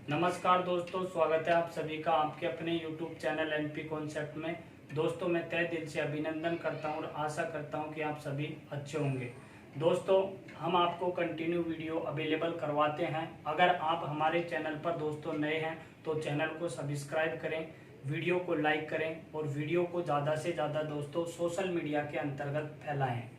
नमस्कार दोस्तों, स्वागत है आप सभी का आपके अपने YouTube चैनल एनपी कॉन्सेप्ट में। दोस्तों, मैं तहे दिल से अभिनंदन करता हूं और आशा करता हूं कि आप सभी अच्छे होंगे। दोस्तों, हम आपको कंटिन्यू वीडियो अवेलेबल करवाते हैं। अगर आप हमारे चैनल पर दोस्तों नए हैं तो चैनल को सब्सक्राइब करें, वीडियो को लाइक करें और वीडियो को ज़्यादा से ज़्यादा दोस्तों सोशल मीडिया के अंतर्गत फैलाएँ।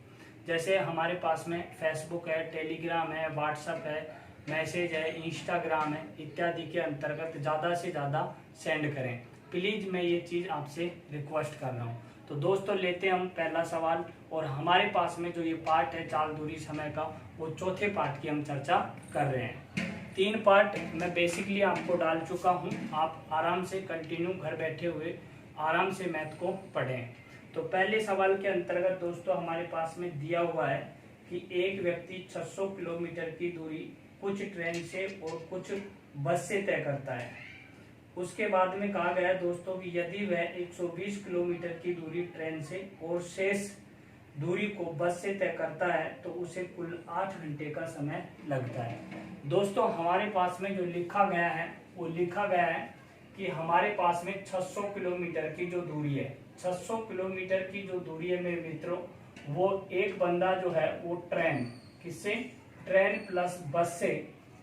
जैसे हमारे पास में फेसबुक है, टेलीग्राम है, व्हाट्सएप है, मैसेज है, इंस्टाग्राम है इत्यादि के अंतर्गत ज़्यादा से ज़्यादा सेंड करें। प्लीज़ मैं ये चीज़ आपसे रिक्वेस्ट कर रहा हूँ। तो दोस्तों, लेते हैं हम पहला सवाल। और हमारे पास में जो ये पार्ट है चाल दूरी समय का, वो चौथे पार्ट की हम चर्चा कर रहे हैं। 3 पार्ट मैं बेसिकली आपको डाल चुका हूँ। आप आराम से कंटिन्यू घर बैठे हुए आराम से मैथ को पढ़ें। तो पहले सवाल के अंतर्गत दोस्तों हमारे पास में दिया हुआ है कि एक व्यक्ति 600 किलोमीटर की दूरी कुछ ट्रेन से और कुछ बस से तय करता है। उसके बाद में कहा गया है दोस्तों कि यदि वह 120 किलोमीटर की दूरी ट्रेन से और शेष दूरी को बस से तय करता है तो उसे कुल 8 घंटे का समय लगता है। दोस्तों, हमारे पास में जो लिखा गया है वो लिखा गया है कि हमारे पास में 600 किलोमीटर की जो दूरी है, 600 किलोमीटर की जो दूरी है मेरे मित्रों, वो एक बंदा जो है वो ट्रेन किससे, ट्रेन प्लस बस से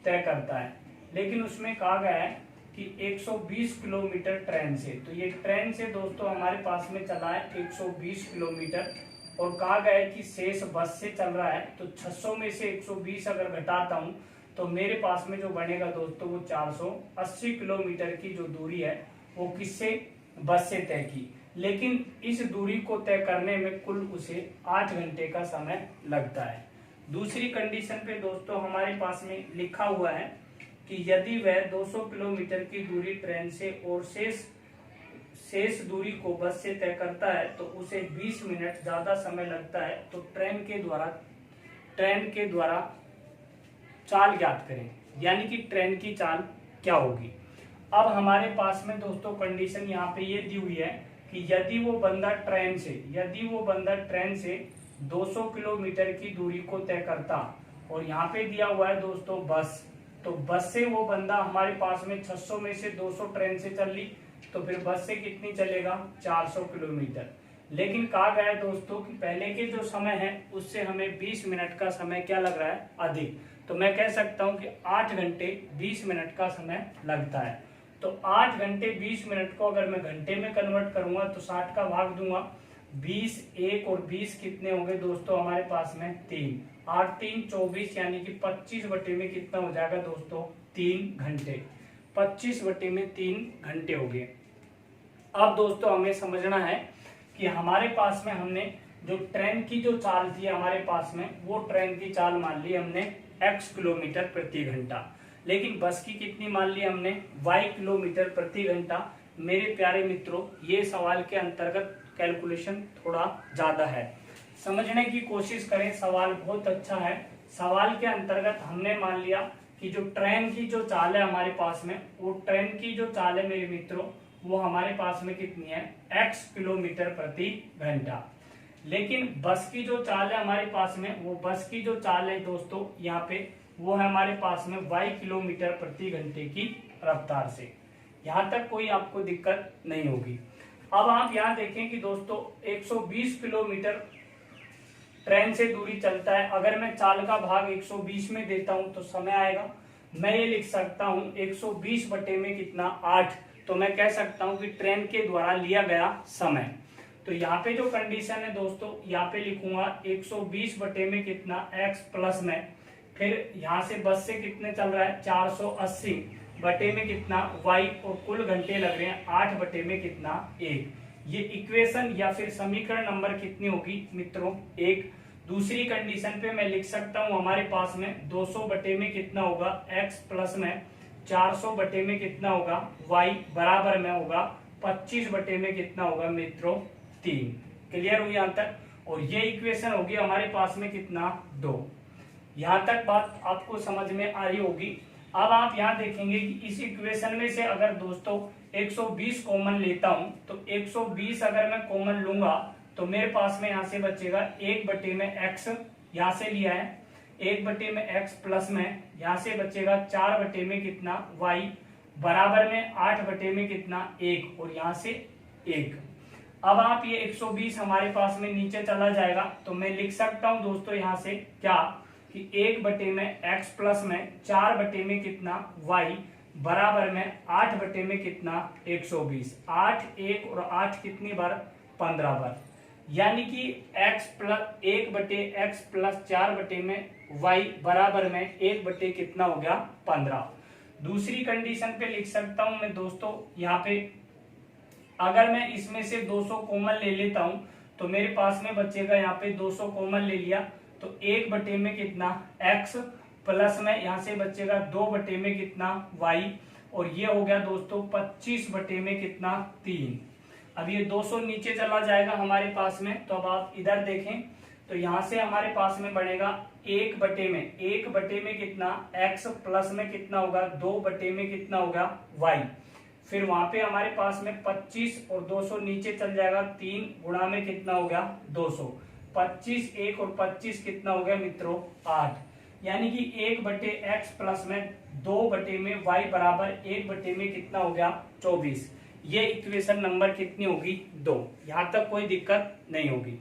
तय करता है। लेकिन उसमें कहा गया है कि 120 किलोमीटर ट्रेन से, तो ये ट्रेन से दोस्तों हमारे पास में चला है 120 किलोमीटर और कहा गया है कि शेष बस से चल रहा है। तो 600 में से 120 अगर घटाता हूं तो मेरे पास में जो बनेगा दोस्तों वो 480 किलोमीटर की जो दूरी है वो किससे, बस से तय की। लेकिन इस दूरी को तय करने में कुल उसे 8 घंटे का समय लगता है। दूसरी कंडीशन पे दोस्तों हमारे पास में लिखा हुआ है कि यदि वह 200 किलोमीटर की दूरी ट्रेन से और शेष दूरी को बस से तय करता है तो उसे 20 मिनट ज्यादा समय लगता है। तो ट्रेन के द्वारा चाल ज्ञात करें, यानी कि ट्रेन की चाल क्या होगी। अब हमारे पास में दोस्तों कंडीशन यहाँ पे ये दी हुई है कि यदि वो बंदा ट्रेन से 200 किलोमीटर की दूरी को तय करता और यहाँ पे दिया हुआ है दोस्तों बस, तो बस से वो बंदा हमारे पास में 600 में से 200 ट्रेन से चल ली तो फिर बस से कितनी चलेगा, 400 किलोमीटर। लेकिन कहा गया है दोस्तों कि पहले के जो समय है उससे हमें 20 मिनट का समय क्या लग रहा है, अधिक। तो मैं कह सकता हूं कि 8 घंटे 20 मिनट का समय लगता है। तो 8 घंटे 20 मिनट को अगर मैं घंटे में कन्वर्ट करूंगा तो 60 का भाग दूंगा, 20 1 और 20 कितने होंगे दोस्तों हमारे पास में 3, 8 3 24, यानी कि 25 बटे में कितना हो जाएगा दोस्तों, 3 घंटे। 25 बटे में 3 घंटे हो गए। अब दोस्तों हमें समझना है कि हमारे पास में हमने जो ट्रेन की जो चाल थी हमारे पास में, वो ट्रेन की चाल मान ली हमने x किलोमीटर प्रति घंटा, लेकिन बस की कितनी मान ली हमने, y किलोमीटर प्रति घंटा। मेरे प्यारे मित्रों, ये सवाल के अंतर्गत कैलकुलेशन थोड़ा ज्यादा है, समझने की कोशिश करें। सवाल बहुत अच्छा है। सवाल के अंतर्गत हमने मान लिया कि जो ट्रेन की जो चाल है हमारे पास में, वो ट्रेन की जो चाल है मेरे मित्रों वो हमारे पास में कितनी है, x किलोमीटर प्रति घंटा। लेकिन बस की जो चाल है हमारे पास में, वो बस की जो चाल है दोस्तों यहाँ पे वो है हमारे पास में y किलोमीटर प्रति घंटे की रफ्तार से। यहाँ तक कोई आपको दिक्कत नहीं होगी। अब आप यहाँ देखें कि दोस्तों 120 किलोमीटर ट्रेन से दूरी चलता है। अगर मैं चाल का भाग 120 में देता हूं तो समय आएगा, मैं ये लिख सकता हूं 120 बटे में कितना, 8। तो मैं कह सकता हूं कि ट्रेन के द्वारा लिया गया समय। तो यहाँ पे जो कंडीशन है दोस्तों, यहाँ पे लिखूंगा 120 बटे में कितना, x प्लस में, फिर यहाँ से बस से कितने चल रहा है, 480 बटे में कितना y, और कुल घंटे लग रहे हैं 8 बटे में कितना, 1। ये इक्वेशन या फिर समीकरण नंबर कितनी होगी मित्रों, 1। दूसरी कंडीशन पे मैं लिख सकता हूं हमारे पास में 200 बटे में कितना होगा, x प्लस में 400 बटे में कितना होगा, y बराबर में होगा 25 बटे में कितना होगा मित्रों, 3। क्लियर हुई यहाँ तक। और ये इक्वेशन होगी हमारे पास में कितना, 2। यहाँ तक बात आपको समझ में आ रही होगी। अब आप यहाँ देखेंगे कि इस इक्वेशन में से अगर दोस्तों 120 कॉमन लेता हूं तो 120 अगर मैं कॉमन लूंगा तो मेरे पास में यहाँ से बचेगा 1 बटे में x, यहाँ से लिया है 1 बटे में x प्लस में यहाँ से बचेगा 4 बटे में कितना y, बराबर में 8 में कितना 1 और यहाँ से 1। अब आप ये 120 हमारे पास में नीचे चला जाएगा तो मैं लिख सकता हूं दोस्तों यहाँ से क्या कि 1 में x प्लस में 4 में कितना y बराबर में 8 में कितना 120। 8 1 और 8 कितनी बार 15 बार, यानी कि x प्लस 1/x प्लस 4 में y बराबर में 1 कितना हो गया 15। दूसरी कंडीशन पे लिख सकता हूं मैं दोस्तों यहाँ पे, अगर मैं इसमें से 200 कॉमन ले लेता हूं तो मेरे पास में बचेगा यहाँ पे 200 कॉमन ले लिया तो 1 में कितना x प्लस में यहाँ से बचेगा 2 में कितना y और ये हो गया दोस्तों 25 में कितना 3। अब ये 200 नीचे चला जाएगा हमारे पास में, तो अब आप इधर देखें तो यहाँ से हमारे पास में बनेगा 1 में कितना x प्लस में कितना होगा 2 में कितना होगा y। फिर वहां पे हमारे पास में 25 और 200 नीचे चल जाएगा, 3 गुणा में कितना हो गया 200। 25 1 और 25 कितना हो गया मित्रों 8, यानी कि 1/x प्लस में 2 में y बराबर 1 में कितना हो गया 24। ये इक्वेशन नंबर कितनी होगी 2। यहाँ तक कोई दिक्कत नहीं होगी।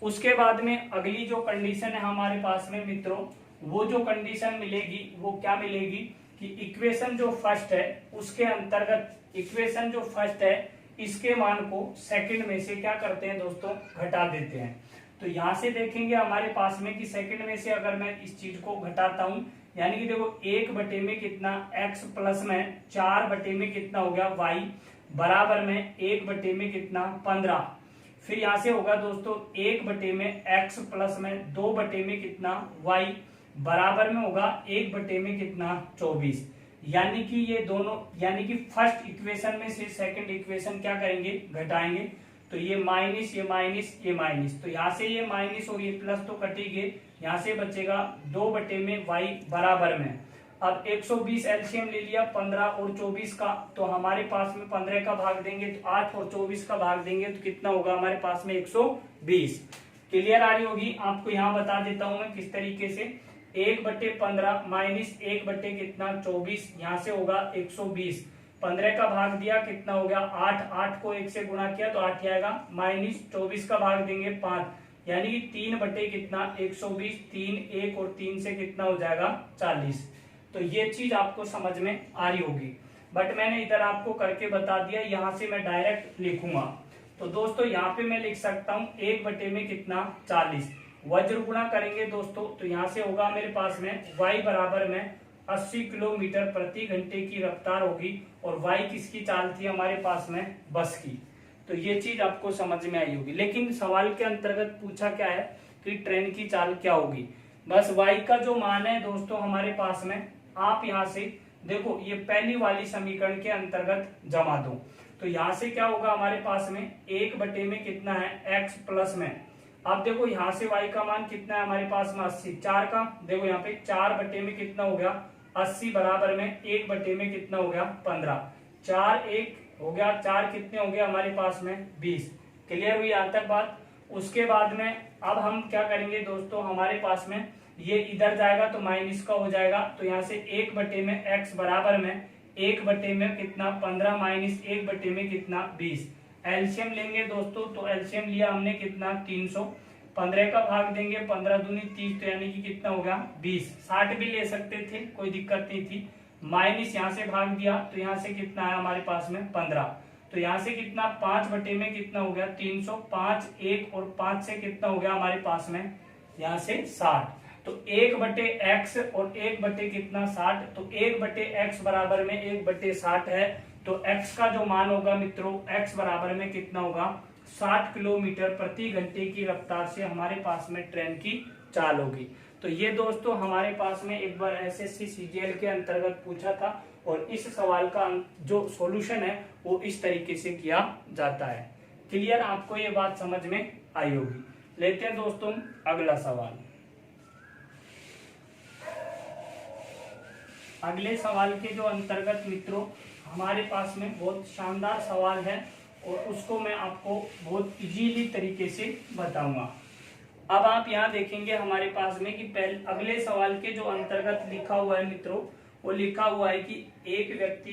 उसके बाद में अगली जो कंडीशन है हमारे पास में मित्रों, वो जो कंडीशन मिलेगी वो क्या मिलेगी कि इक्वेशन जो फर्स्ट है उसके अंतर्गत इक्वेशन जो फर्स्ट है इसके मान को सेकंड में से क्या करते हैं दोस्तों घटा देते हैं। तो यहाँ से देखेंगे हमारे पास में कि सेकंड में से अगर मैं इस चीज को घटाता हूं, यानी कि देखो 1 में कितना x प्लस में 4 में कितना हो गया y बराबर में 1 में कितना 15। फिर यहाँ से होगा दोस्तों 1 में x प्लस में 2 में कितना y बराबर में होगा 1 में कितना 24। यानी कि ये दोनों, यानी कि फर्स्ट इक्वेशन में से सेकंड इक्वेशन क्या करेंगे घटाएंगे, तो ये माइनस ये माइनस ये माइनस, तो यहाँ से ये माइनस और ये प्लस तो कटेंगे, यहाँ से बचेगा 2 में y बराबर में। अब 120 एलसीएम ले लिया 15 और 24 का, तो हमारे पास में 15 का भाग देंगे तो 8 और 24 का भाग देंगे तो कितना होगा हमारे पास में 120। क्लियर आ रही होगी। आपको यहाँ बता देता हूं मैं किस तरीके से, 1/15 माइनस 1 कितना 24, यहाँ से होगा 120। 15 का भाग दिया कितना हो गया 8, 8 को 1 से गुणा किया तो 8 आएगा, माइनस 24 का भाग देंगे 5, यानी कि 3 कितना 120, 3 1 और 3 से कितना हो जाएगा 40। तो ये चीज आपको समझ में आ रही होगी, बट मैंने इधर आपको करके बता दिया, यहाँ से मैं डायरेक्ट लिखूंगा। तो दोस्तों यहाँ पे मैं लिख सकता हूँ 1 में कितना 40, वज्र गुणा करेंगे दोस्तों तो यहाँ से होगा मेरे पास में y बराबर में 80 किलोमीटर प्रति घंटे की रफ्तार होगी और y किसकी चाल थी हमारे पास में बस की। तो ये चीज आपको समझ में आई होगी। लेकिन सवाल के अंतर्गत पूछा क्या है कि ट्रेन की चाल क्या होगी। बस y का जो मान है दोस्तों हमारे पास में, आप यहाँ से देखो ये पहली वाली समीकरण के अंतर्गत जमा दो, तो यहाँ से क्या होगा हमारे पास में 1 में कितना है x प्लस में, अब देखो यहाँ से y का मान कितना है हमारे पास में 80, 4 का देखो यहाँ पे 4 में कितना हो गया 80 बराबर में 1 में कितना हो गया 15, 4 1 हो गया, 4 कितने हो गया हमारे पास में 20। क्लियर हुई यहाँ तक बात। उसके बाद में अब हम क्या करेंगे दोस्तों, हमारे पास में ये इधर जाएगा तो माइनस का हो जाएगा, तो यहाँ से 1 में x बराबर में 1 में कितना 15 माइनस 1 में कितना 20। एलसीएम लेंगे दोस्तों, तो एलसीएम लिया हमने कितना 300, 15 का भाग देंगे 15 दूनी 30, तो यानी कि कितना होगा 20। 60 भी ले सकते थे, कोई दिक्कत नहीं थी। माइनस यहाँ से भाग दिया तो यहाँ से कितना है हमारे पास में 15, तो यहाँ से कितना 5 में कितना हो गया 300, 5 1 और 5 से कितना हो गया हमारे पास में यहाँ से 60, तो 1/x और 1 कितना 60, तो 1/x बराबर में 1/60 है, तो x का जो मान होगा मित्रों x बराबर में कितना होगा 60 किलोमीटर प्रति घंटे की रफ्तार से हमारे पास में ट्रेन की चाल होगी। तो ये दोस्तों हमारे पास में एक बार एसएससी सीजीएल के अंतर्गत पूछा था और इस सवाल का जो सॉल्यूशन है वो इस तरीके से किया जाता है। क्लियर, आपको ये बात समझ में आई होगी। लेते हैं दोस्तों अगला सवाल। अगले सवाल के जो अंतर्गत मित्रों हमारे पास में बहुत शानदार सवाल है और उसको मैं आपको बहुत इजीली तरीके से बताऊंगा। अब आप यहाँ देखेंगे हमारे पास में कि पहले अगले सवाल के जो अंतर्गत लिखा हुआ है मित्रों, वो लिखा हुआ है कि एक व्यक्ति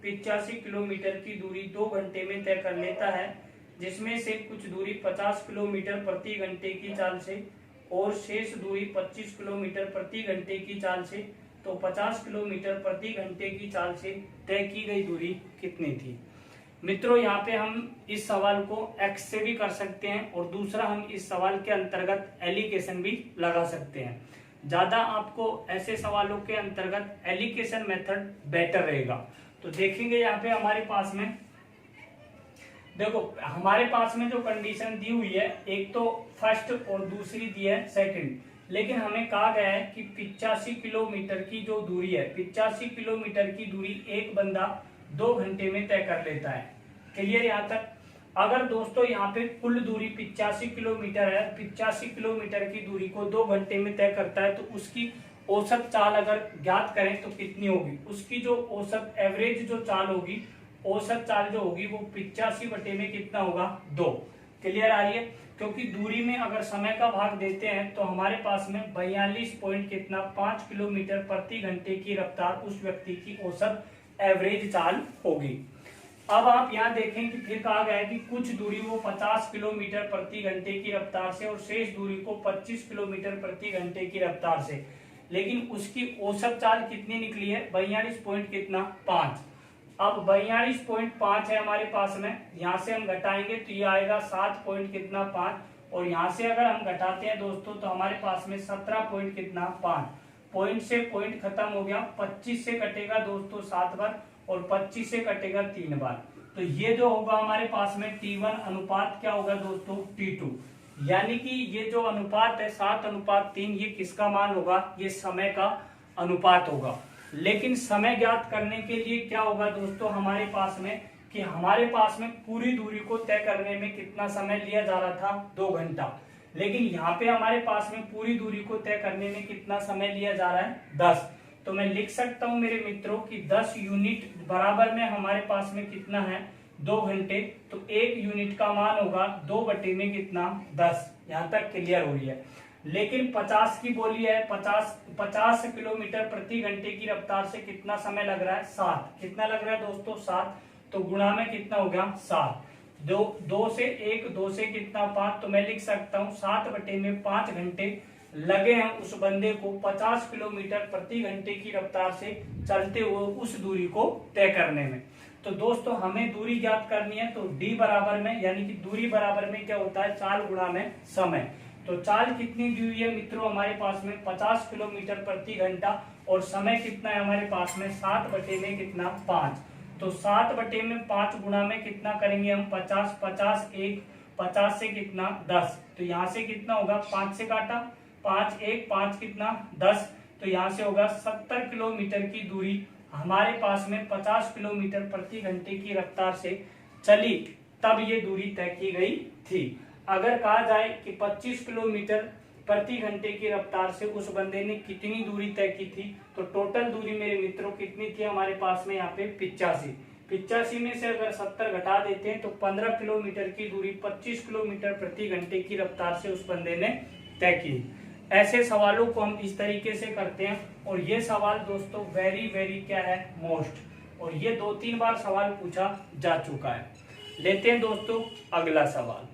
85 किलोमीटर की दूरी 2 घंटे में तय कर लेता है, जिसमें से कुछ दूरी 50 किलोमीटर प्रति घंटे की चाल से और शेष दूरी 25 किलोमीटर प्रति घंटे की चाल से, तो 50 किलोमीटर प्रति घंटे की चाल से तय की गई दूरी कितनी थी। मित्रों, यहाँ पे हम इस सवाल को एक्स से भी कर सकते हैं और दूसरा हम इस सवाल के अंतर्गत एलिगेशन भी लगा सकते हैं। ज्यादा आपको ऐसे सवालों के अंतर्गत एलिगेशन मेथड बेटर रहेगा। तो देखेंगे यहाँ पे हमारे पास में, देखो हमारे पास में जो कंडीशन दी हुई है, एक तो फर्स्ट और दूसरी दी है सेकंड, लेकिन हमें कहा गया है कि 85 किलोमीटर की जो दूरी है, 85 किलोमीटर की दूरी एक बंदा 2 घंटे में तय कर लेता है। क्लियर यहाँ तक। अगर दोस्तों यहाँ पे कुल दूरी 85 किलोमीटर है, 85 किलोमीटर की दूरी को 2 घंटे में तय करता है, तो उसकी औसत चाल अगर ज्ञात करें तो कितनी होगी। उसकी जो औसत एवरेज जो चाल होगी, औसत चाल जो होगी वो 85 बटे में कितना होगा, 2। क्लियर आ रही है। क्योंकि दूरी में अगर समय का भाग देते हैं तो हमारे पास में 42 पॉइंट कितना 5 किलोमीटर प्रति घंटे की रफ्तार उस व्यक्ति की औसत एवरेज चाल होगी। अब आप यहाँ देखें कि फिर कहा गया है कि कुछ दूरी वो 50 किलोमीटर प्रति घंटे की रफ्तार से और शेष दूरी को 25 किलोमीटर प्रति घंटे की रफ्तार से, लेकिन उसकी औसत चाल कितनी निकली है, 42 पॉइंट कितना 5। अब 42.5 है हमारे पास में, यहाँ से हम घटाएंगे तो ये आएगा 7 पॉइंट कितना 5, और यहाँ से अगर हम घटाते हैं दोस्तों तो हमारे पास में 17 पॉइंट कितना 5। पॉइंट से पॉइंट खत्म हो गया, 25 से कटेगा दोस्तों 7 बार और 25 से कटेगा 3 बार। तो ये जो होगा हमारे पास में T1 अनुपात क्या होगा दोस्तों, T2। यानी कि ये जो अनुपात है 7:3, ये किसका मान होगा, ये समय का अनुपात होगा। लेकिन समय ज्ञात करने के लिए क्या होगा दोस्तों हमारे पास में, कि हमारे पास में पूरी दूरी को तय करने में कितना समय लिया जा रहा था, 2 घंटा। लेकिन यहाँ पे हमारे पास में पूरी दूरी को तय करने में कितना समय लिया जा रहा है, 10। तो मैं लिख सकता हूं मेरे मित्रों कि 10 यूनिट बराबर में हमारे पास में कितना है, 2 घंटे। तो 1 यूनिट का मान होगा 2 बटे में कितना 10। यहाँ तक क्लियर हो रही है। लेकिन 50 की बोली है, 50 किलोमीटर प्रति घंटे की रफ्तार से कितना समय लग रहा है, 7। कितना लग रहा है दोस्तों, 7। तो गुणा में कितना हो गया, 7। 2 से 1, 2 से कितना 5। तो मैं लिख सकता हूँ 7 बटे में 5 घंटे लगे हैं उस बंदे को 50 किलोमीटर प्रति घंटे की रफ्तार से चलते हुए उस दूरी को तय करने में। तो दोस्तों हमें दूरी ज्ञात करनी है, तो D बराबर में, यानी कि दूरी बराबर में क्या होता है, चाल गुणा में समय। तो चाल कितनी दी हुई है मित्रों हमारे पास में, 50 किलोमीटर प्रति घंटा, और समय कितना है हमारे पास में, 7 बटे में कितना 5। तो 7 बटे में 5 गुणा में कितना करेंगे हम, 50, 50 1, 50 से कितना 10। तो यहाँ से कितना होगा, 5 से काटा, 5 1 5 कितना 10। तो यहाँ से होगा 70 किलोमीटर की दूरी हमारे पास में 50 किलोमीटर प्रति घंटे की रफ्तार से चली, तब ये दूरी तय की गई थी। अगर कहा जाए कि 25 किलोमीटर प्रति घंटे की रफ्तार से उस बंदे ने कितनी दूरी तय की थी, तो टोटल दूरी मेरे मित्रों कितनी थी हमारे पास में यहाँ पे 85 में से अगर 70 घटा देते हैं तो 15 किलोमीटर की दूरी 25 किलोमीटर प्रति घंटे की रफ्तार से उस बंदे ने तय की। ऐसे सवालों को हम इस तरीके से करते हैं, और ये सवाल दोस्तों वेरी क्या है, मोस्ट, और ये 2-3 बार सवाल पूछा जा चुका है। लेते हैं दोस्तों अगला सवाल।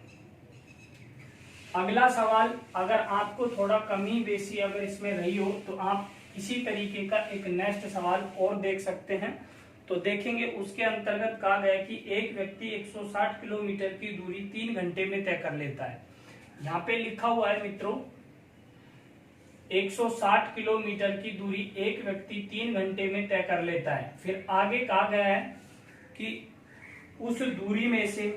अगला सवाल अगर आपको थोड़ा कमी बेसी अगर इसमें रही हो तो आप इसी तरीके का एक नेक्स्ट सवाल और देख सकते हैं। तो देखेंगे उसके अंतर्गत कहा गया कि एक व्यक्ति 160 किलोमीटर की दूरी 3 घंटे में तय कर लेता है। यहाँ पे लिखा हुआ है मित्रों 160 किलोमीटर की दूरी एक व्यक्ति 3 घंटे में तय कर लेता है। फिर आगे कहा गया है कि उस दूरी में से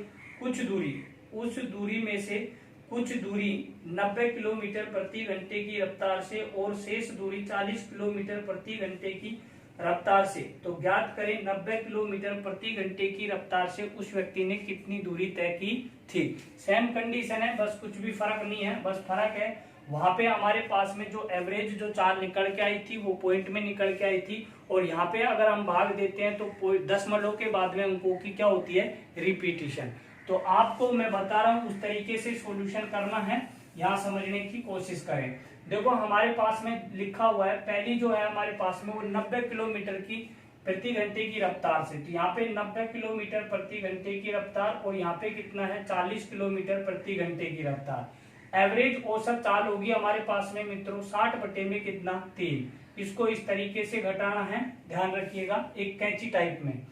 कुछ दूरी 90 किलोमीटर प्रति घंटे की रफ्तार से और शेष दूरी 40 किलोमीटर प्रति घंटे की रफ्तार से। तो ज्ञात करें 90 किलोमीटर प्रति घंटे की रफ्तार से उस व्यक्ति ने कितनी दूरी तय की थी। सेम कंडीशन है, बस कुछ भी फर्क नहीं है। बस फर्क है वहां पे हमारे पास में जो एवरेज जो चाल निकल के आई थी वो पॉइंट में निकल के आई थी, और यहाँ पे अगर हम भाग देते हैं तो दशमलव के बाद में अंकों की क्या होती है, रिपीटिशन। तो आपको मैं बता रहा हूँ उस तरीके से सॉल्यूशन करना है, यहाँ समझने की कोशिश करें। देखो हमारे पास में लिखा हुआ है, पहली जो है हमारे पास में वो 90 किलोमीटर की प्रति घंटे की रफ्तार से। तो यहाँ पे 90 किलोमीटर प्रति घंटे की रफ्तार और यहाँ पे कितना है 40 किलोमीटर प्रति घंटे की रफ्तार। एवरेज औसत चाल होगी हमारे पास में मित्रों 60 बटे में कितना 3। इसको इस तरीके से घटाना है, ध्यान रखिएगा, एक कैंची टाइप में।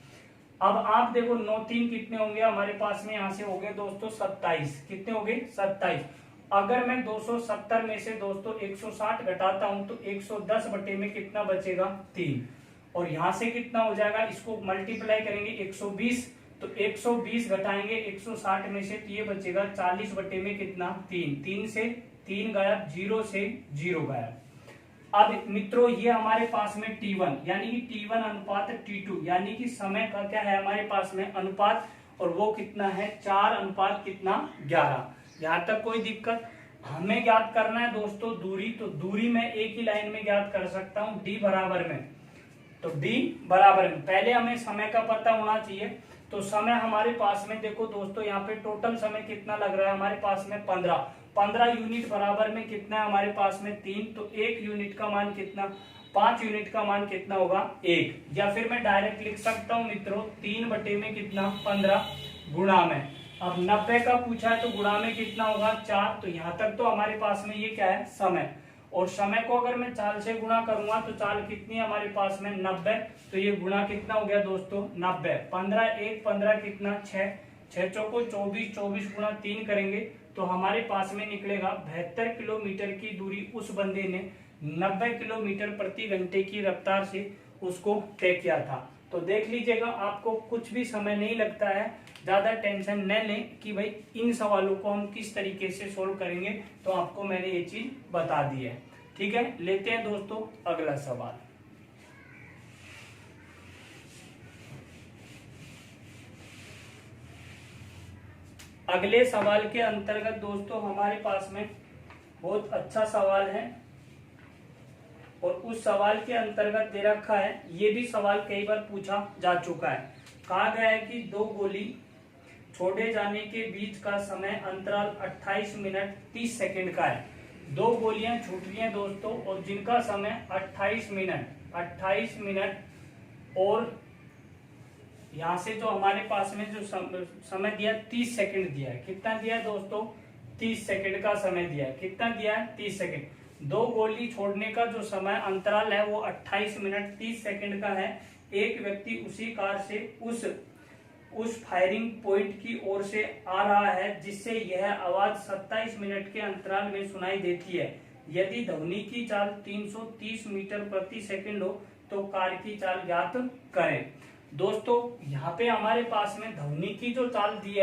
अब आप देखो 9 3 कितने होंगे हमारे पास में, यहाँ से हो गए दोस्तों 27। कितने हो गए 27। अगर मैं 270 में से दोस्तों 160 घटाता हूं तो 110 बटे में कितना बचेगा 3। और यहां से कितना हो जाएगा, इसको मल्टीप्लाई करेंगे 120, तो 120 घटाएंगे 160 में से तो ये बचेगा 40 बटे में कितना 3। 3 से 3 गायब, 0 से 0 गायब। अब मित्रों ये हमारे पास में T1 यानी कि T1 अनुपात T2 यानी कि समय का क्या है हमारे पास में अनुपात, और वो कितना है 4 अनुपात कितना 11। यहाँ तक कोई दिक्कत। हमें ज्ञात करना है दोस्तों दूरी, तो दूरी मैं एक ही लाइन में ज्ञात कर सकता हूँ D बराबर में। तो D बराबर में पहले हमें समय का पता होना चाहिए। तो समय हमारे पास में देखो दोस्तों यहाँ पे टोटल समय कितना लग रहा है हमारे पास में 15 यूनिट बराबर में कितना है हमारे पास में 3। तो 1 यूनिट का मान कितना, 5 यूनिट का मान कितना होगा 1। या फिर मैं डायरेक्ट लिख सकता हूँ मित्रों 3 बटे में कितना 15 गुणा में। अब 90 का पूछा है तो गुणा में कितना होगा 4। तो यहाँ तक तो हमारे पास में ये क्या है समय। और समय को अगर मैं चाल से गुणा करूंगा तो चाल कितनी है हमारे पास में 90। तो ये गुणा कितना हो गया दोस्तों 90। 15 1 15 कितना 6, 6 चौको 24, 24 गुणा 3 करेंगे तो हमारे पास में निकलेगा 72 किलोमीटर की दूरी उस बंदे ने 90 किलोमीटर प्रति घंटे की रफ्तार से उसको तय किया था। तो देख लीजिएगा, आपको कुछ भी समय नहीं लगता है, ज्यादा टेंशन न लें कि भाई इन सवालों को हम किस तरीके से सोल्व करेंगे। तो आपको मैंने ये चीज बता दी है। ठीक है, लेते हैं दोस्तों अगला सवाल। अगले सवाल के अंतर्गत दोस्तों हमारे पास में बहुत अच्छा सवाल है और उस सवाल के अंतर्गत दे रखा है, ये भी सवाल कई बार पूछा जा चुका है। कहा गया है कि 2 गोली छोड़े जाने के बीच का समय अंतराल 28 मिनट 30 सेकंड का है। 2 गोलियां छूट रही हैं दोस्तों और जिनका समय 28 मिनट और यहां से जो हमारे पास में जो समय दिया 30 सेकंड दिया है। कितना दिया है दोस्तों 30 सेकंड का समय दिया है। कितना दिया है 30 सेकंड। 2 गोली छोड़ने का जो समय अंतराल है वो 28 मिनट 30 सेकंड का है। एक व्यक्ति उसी कार से उस फायरिंग पॉइंट की ओर से आ रहा है जिससे यह आवाज 27 मिनट के अंतराल में सुनाई देती है। यदि ध्वनि की चाल 330 मीटर प्रति सेकंड हो तो कार की चाल ज्ञात करें। दोस्तों यहाँ पे हमारे पास में ध्वनि की जो चाल दी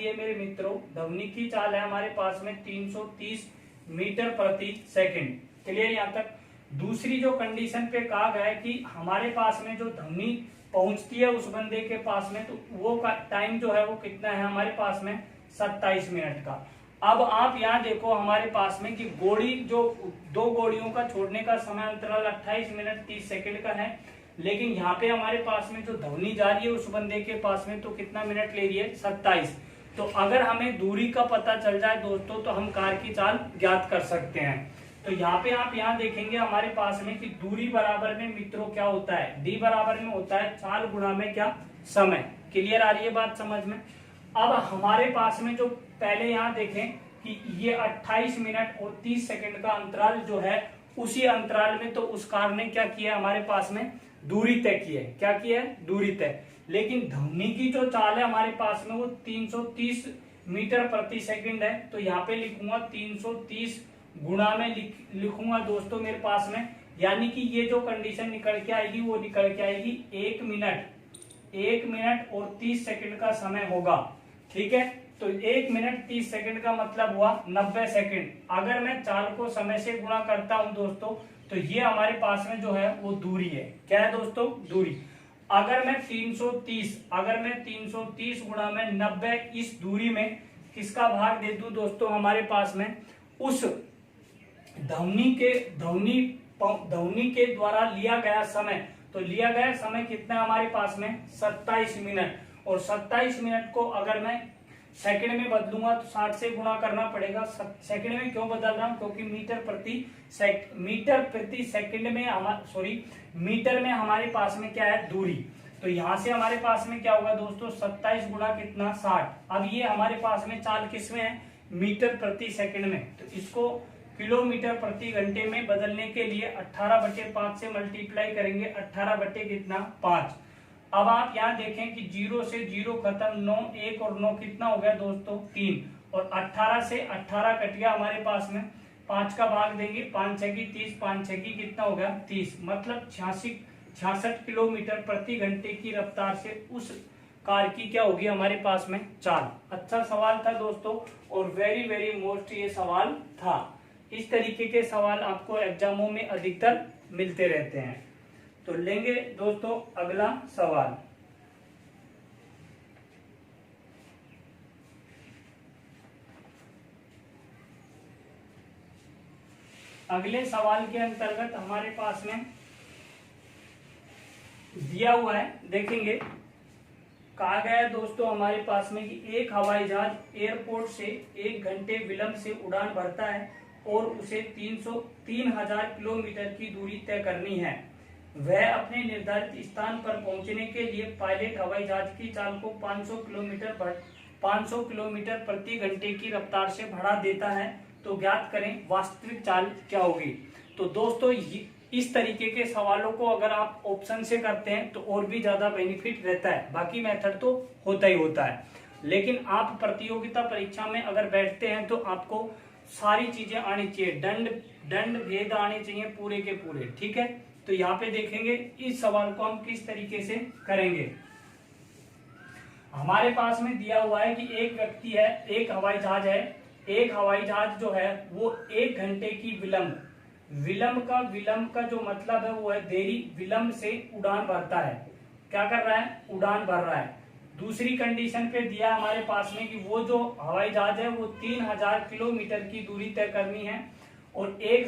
है, मेरे मित्रों, ध्वनि की चाल है हमारे पास में 330 मीटर प्रति सेकंड। क्लियर यहाँ तक। दूसरी जो कंडीशन पे कहा गया है कि हमारे पास में जो ध्वनि पहुंचती है उस बंदे के पास में, तो वो का टाइम जो है वो कितना है हमारे पास में 27 मिनट का। अब आप यहाँ देखो हमारे पास में कि गोली जो 2 गोलियों का छोड़ने का समय अंतराल 28 मिनट 30 सेकंड का है, लेकिन यहाँ पे हमारे पास में जो ध्वनि जा रही है उस बंदे के पास में तो कितना मिनट ले रही है 27। तो अगर हमें दूरी का पता चल जाए दोस्तों तो हम कार की चाल ज्ञात कर सकते हैं। तो यहाँ पे आप यहाँ देखेंगे हमारे पास में कि दूरी बराबर में मित्रों क्या होता है, डी बराबर में होता है चाल गुणा में क्या समय। क्लियर आ रही है बात समझ में। अब हमारे पास में जो पहले यहाँ देखें कि ये 28 मिनट और 30 सेकंड का अंतराल जो है, उसी अंतराल में तो उस कार ने क्या किया हमारे पास में दूरी तय की है। क्या किया है दूरी तय। लेकिन ध्वनि की जो चाल है हमारे पास में वो 330 मीटर प्रति सेकंड है। तो यहाँ पे लिखूंगा 330 गुणा में लिखूंगा दोस्तों मेरे पास में, यानी कि ये जो कंडीशन निकल के आएगी वो निकल के आएगी 1 मिनट और 30 सेकंड का समय होगा। ठीक है, तो 1 मिनट 30 सेकंड का मतलब हुआ 90 सेकंड। अगर मैं चाल को समय से गुणा करता हूं दोस्तों तो ये हमारे पास में जो है वो दूरी है। क्या है दोस्तों दूरी। अगर मैं 330 गुणा में 90 इस दूरी में किसका भाग दे दूं दोस्तों हमारे पास में उस ध्वनि के द्वारा लिया गया समय, तो लिया गया समय कितना हमारे पास में 27 मिनट। और 27 मिनट को अगर मैं सेकंड में बदलूंगा तो 60 से गुणा करना पड़ेगा। सेकंड में क्यों बदल रहा हूं, क्योंकि मीटर प्रति सेकंड में मीटर में हमारे पास में क्या है, दूरी। तो यहां से हमारे पास में क्या होगा दोस्तों, 27 गुणा कितना 60। अब ये हमारे पास में चाल किसमें है, मीटर प्रति सेकंड में। तो इसको किलोमीटर प्रति घंटे में बदलने के लिए 18/5 से मल्टीप्लाई करेंगे, 18 बटे कितना 5। अब आप यहाँ देखें कि 0 से 0 खत्म, 9 1 और 9 कितना हो गया दोस्तों 3, और 18 से 18 कट गया हमारे पास में, 5 का भाग देंगे, 5 6 की 30, 5 6 की कितना हो गया 30, मतलब 66 किलोमीटर प्रति घंटे की रफ्तार से उस कार की क्या होगी हमारे पास में चाल। अच्छा सवाल था दोस्तों, और वेरी वेरी मोस्ट ये सवाल था। इस तरीके के सवाल आपको एग्जामों में अधिकतर मिलते रहते हैं। तो लेंगे दोस्तों अगला सवाल। अगले सवाल के अंतर्गत हमारे पास में दिया हुआ है, देखेंगे। कहा गया है दोस्तों हमारे पास में कि एक हवाई जहाज एयरपोर्ट से 1 घंटे विलंब से उड़ान भरता है और उसे 3000 किलोमीटर की दूरी तय करनी है। वह अपने निर्धारित स्थान पर पहुंचने के लिए पायलट हवाई जहाज की चाल को 500 किलोमीटर प्रति घंटे की रफ्तार से बढ़ा देता है, तो ज्ञात करें वास्तविक चाल क्या होगी। तो दोस्तों इस तरीके के सवालों को अगर आप ऑप्शन से करते हैं तो और भी ज्यादा बेनिफिट रहता है। बाकी मेथड तो होता ही होता है, लेकिन आप प्रतियोगिता परीक्षा में अगर बैठते हैं तो आपको सारी चीजें आनी चाहिए, दंड भेद आने चाहिए पूरे के पूरे, ठीक है। तो यहाँ पे देखेंगे इस सवाल को हम किस तरीके से करेंगे। हमारे पास में दिया हुआ है कि एक व्यक्ति है, एक हवाई जहाज है, एक हवाई जहाज जो है वो 1 घंटे की विलंब का जो मतलब है वो है देरी, विलंब से उड़ान भरता है। क्या कर रहा है, उड़ान भर रहा है। दूसरी कंडीशन पे दिया हमारे पास में कि वो जो हवाई जहाज है वो 3000 किलोमीटर की दूरी तय करनी है और 1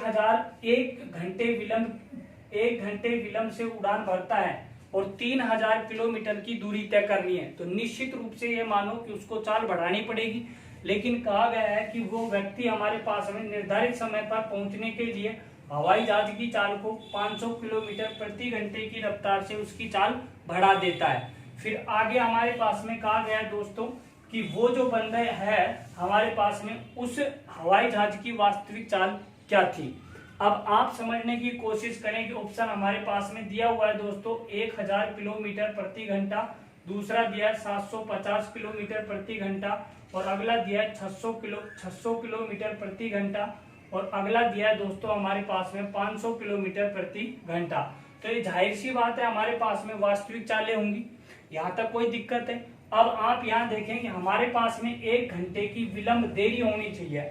घंटे विलंब से उड़ान भरता है और 3000 किलोमीटर की दूरी तय करनी है। तो निश्चित रूप से ये मानो कि उसको चाल बढ़ानी पड़ेगी, लेकिन कहा गया है कि वो व्यक्ति हमारे पास में निर्धारित समय पर पहुंचने के लिए हवाई जहाज की चाल को 500 किलोमीटर प्रति घंटे की रफ्तार से उसकी चाल बढ़ा देता है। फिर आगे हमारे पास में कहा गया है दोस्तों कि वो जो बंदा है हमारे पास में, उस हवाई जहाज की वास्तविक चाल क्या थी। अब आप समझने की कोशिश करें कि ऑप्शन हमारे पास में दिया हुआ है दोस्तों 1000 किलोमीटर प्रति घंटा, दूसरा दिया है 750 किलोमीटर प्रति घंटा, और अगला दिया है 600 किलोमीटर प्रति घंटा, और अगला दिया है दोस्तों हमारे पास में 500 किलोमीटर प्रति घंटा। तो ये जाहिर सी बात है हमारे पास में वास्तविक चालें होंगी, यहाँ तक कोई दिक्कत है। अब आप यहाँ देखें कि हमारे पास में 1 घंटे की विलंब देरी होनी चाहिए,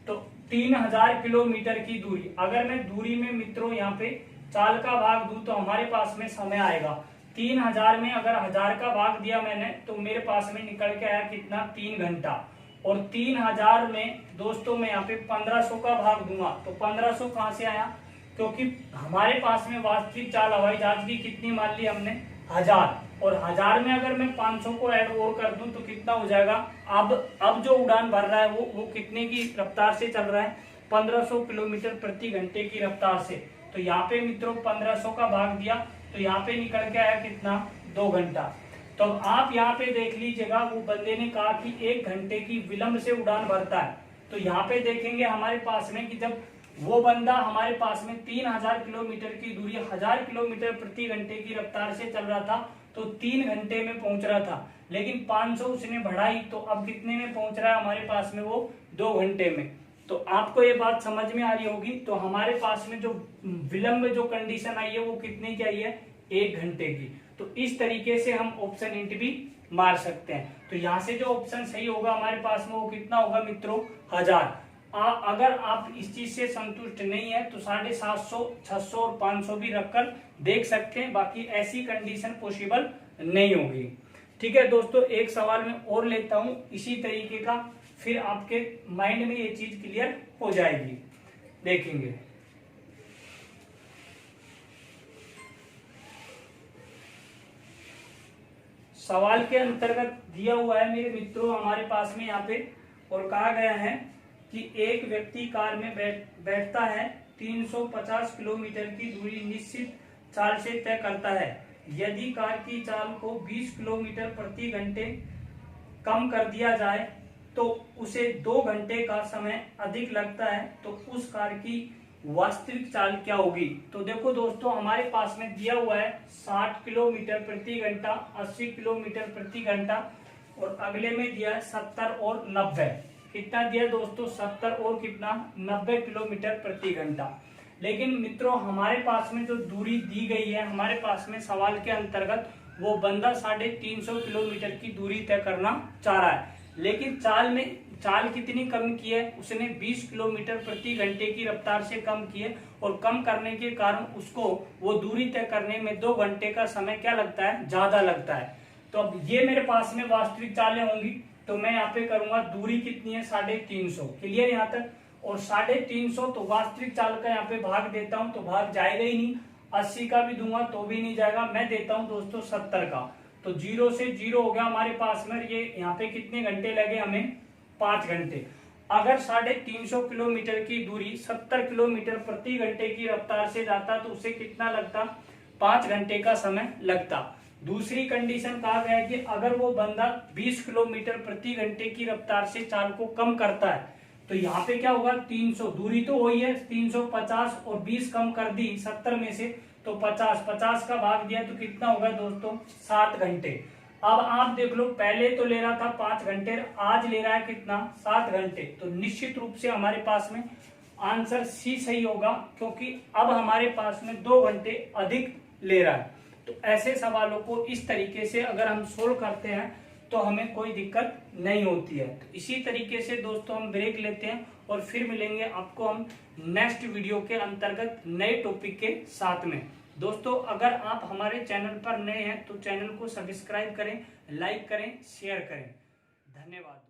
तो 3000 किलोमीटर की दूरी, अगर मैं दूरी में मित्रों यहाँ पे चाल का भाग दूं तो हमारे पास में समय आएगा 3000 में अगर 1000 का भाग दिया मैंने तो मेरे पास में निकल के आया कितना 3 घंटा, और 3000 में दोस्तों मैं यहाँ पे 1500 का भाग दूंगा तो 1500 कहां से आया, क्योंकि हमारे पास में वास्तविक चाल हवाई जहाज की कितनी मान ली हमने 1000, और 1000 में अगर मैं 500 को ऐड और कर दूं तो कितना हो जाएगा। अब जो उड़ान भर रहा है वो कितने की रफ्तार से चल रहा है, 1500 किलोमीटर प्रति घंटे की रफ्तार से। तो यहाँ पे मित्रों 1500 का भाग दिया तो यहाँ पे निकल के आया कितना 2 घंटा। तो आप यहाँ पे देख लीजिएगा, वो बंदे ने कहा कि 1 घंटे की विलंब से उड़ान भरता है। तो यहाँ पे देखेंगे हमारे पास में कि जब वो बंदा हमारे पास में 3000 किलोमीटर की दूरी 1000 किलोमीटर प्रति घंटे की रफ्तार से चल रहा था तो 3 घंटे में पहुंच रहा था, लेकिन 500 उसने बढ़ाई तो अब कितने में पहुंच रहा है हमारे पास में, वो 2 घंटे में। तो आपको ये बात समझ में आ रही होगी। तो हमारे पास में जो विलंब जो कंडीशन आई है वो कितने की आई है, 1 घंटे की। तो इस तरीके से हम ऑप्शन इंट भी मार सकते हैं। तो यहाँ से जो ऑप्शन सही होगा हमारे पास में वो कितना होगा मित्रों 1000। अगर आप इस चीज से संतुष्ट नहीं है तो 750, 600 और 500 भी रखकर देख सकते हैं, बाकी ऐसी कंडीशन पॉसिबल नहीं होगी। ठीक है दोस्तों, एक सवाल मैं और लेता हूं इसी तरीके का, फिर आपके माइंड में ये चीज क्लियर हो जाएगी। देखेंगे सवाल के अंतर्गत दिया हुआ है मेरे मित्रों हमारे पास में यहाँ पे, और कहा गया है कि एक व्यक्ति कार में बैठता है, 350 किलोमीटर की दूरी निश्चित चाल से तय करता है। यदि कार की चाल को 20 किलोमीटर प्रति घंटे कम कर दिया जाए तो उसे 2 घंटे का समय अधिक लगता है, तो उस कार की वास्तविक चाल क्या होगी। तो देखो दोस्तों हमारे पास में दिया हुआ है 60 किलोमीटर प्रति घंटा, 80 किलोमीटर प्रति घंटा, और अगले में दिया है 70 और 90। कितना दिया दोस्तों, 70 और कितना 90 किलोमीटर प्रति घंटा। लेकिन मित्रों हमारे पास में जो दूरी दी गई है हमारे पास में सवाल के अंतर्गत, वो बंदा 350 किलोमीटर की दूरी तय करना चाह रहा है, लेकिन चाल कितनी कम की है, उसने 20 किलोमीटर प्रति घंटे की रफ्तार से कम की है, और कम करने के कारण उसको वो दूरी तय करने में 2 घंटे का समय क्या लगता है, ज्यादा लगता है। तो अब ये मेरे पास में वास्तविक चालें होंगी, तो मैं यहाँ पे करूंगा दूरी कितनी है 350, क्लियर यहाँ तक। और 350 तो वास्तविक चाल का यहाँ पे भाग देता हूं तो भाग जाएगा ही नहीं, 80 का भी दूंगा तो भी नहीं जाएगा, मैं देता हूं दोस्तों 70 का। तो 0 से 0 हो गया हमारे पास में, ये यहाँ पे कितने घंटे लगे हमें, 5 घंटे। अगर 350 किलोमीटर की दूरी 70 किलोमीटर प्रति घंटे की रफ्तार से जाता तो उसे कितना लगता, 5 घंटे का समय लगता। दूसरी कंडीशन कहा गया है कि अगर वो बंदा 20 किलोमीटर प्रति घंटे की रफ्तार से चाल को कम करता है, तो यहाँ पे क्या होगा, 300, दूरी तो वही है 350 और 20 कम कर दी 70 में से, तो 50 का भाग दिया तो कितना होगा दोस्तों, 7 घंटे। अब आप देख लो, पहले तो ले रहा था 5 घंटे, आज ले रहा है कितना, 7 घंटे। तो निश्चित रूप से हमारे पास में आंसर सी सही होगा, क्योंकि अब हमारे पास में 2 घंटे अधिक ले रहा है। तो ऐसे सवालों को इस तरीके से अगर हम सोल्व करते हैं तो हमें कोई दिक्कत नहीं होती है। तो इसी तरीके से दोस्तों हम ब्रेक लेते हैं और फिर मिलेंगे आपको हम नेक्स्ट वीडियो के अंतर्गत नए टॉपिक के साथ में। दोस्तों अगर आप हमारे चैनल पर नए हैं तो चैनल को सब्सक्राइब करें, लाइक करें, शेयर करें। धन्यवाद।